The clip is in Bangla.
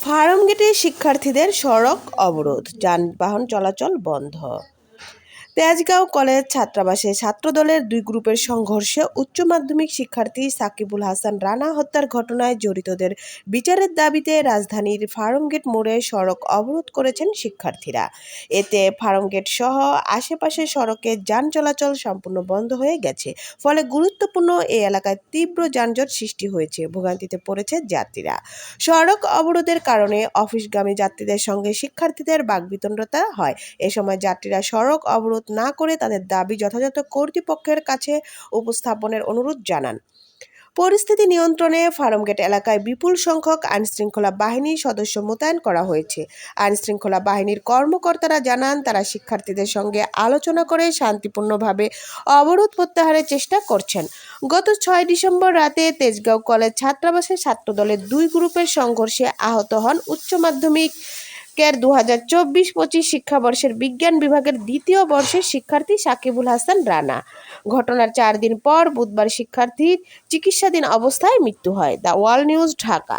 ফার্মগেটে শিক্ষার্থীদের সড়ক অবরোধ, যানবাহন চলাচল বন্ধ। তেজগাঁও কলেজ ছাত্রাবাসে ছাত্রদলের দুই গ্রুপের সংঘর্ষে উচ্চ মাধ্যমিক শিক্ষার্থী সাকিবুল হাসান রানা হত্যার ঘটনায় জড়িতদের বিচারের দাবিতে রাজধানীর ফার্মগেট মোড়ে সড়ক অবরোধ করেছেন শিক্ষার্থীরা। এতে ফার্মগেট সহ আশেপাশের সড়কে যান চলাচল সম্পূর্ণ বন্ধ হয়ে গেছে। ফলে গুরুত্বপূর্ণ এই এলাকায় তীব্র যানজট সৃষ্টি হয়েছে, ভোগান্তিতে পড়েছে যাত্রীরা। সড়ক অবরোধের কারণে অফিসগামী যাত্রীদের সঙ্গে শিক্ষার্থীদের বাকবিতণ্ডতা হয়। এ সময় যাত্রীরা সড়ক অবরোধ না করে তাদের দাবি যথাযথ কর্তৃপক্ষের কাছে উপস্থাপনের অনুরোধ জানান। পরিস্থিতি নিয়ন্ত্রণে ফার্মগেট এলাকায় বিপুল সংখ্যক আইনশৃঙ্খলা বাহিনীর সদস্য মোতায়েন করা হয়েছে। আইনশৃঙ্খলা বাহিনীর কর্মকর্তারা জানান, তারা শিক্ষার্থীদের সঙ্গে আলোচনা করে শান্তিপূর্ণভাবে অবরোধ প্রত্যাহারের চেষ্টা করছেন। গত ৬ ডিসেম্বর রাতে তেজগাঁও কলেজ ছাত্রাবাসের ছাত্রদলের দুই গ্রুপের সংঘর্ষে আহত হন উচ্চ মাধ্যমিক 2024-25 শিক্ষাবর্ষের বিজ্ঞান বিভাগের দ্বিতীয় বর্ষের শিক্ষার্থী সাকিবুল হাসান রানা। ঘটনার 4 দিন পর বুধবার শিক্ষার্থীর চিকিৎসাধীন অবস্থায় মৃত্যু হয়। The wall news, Dhaka.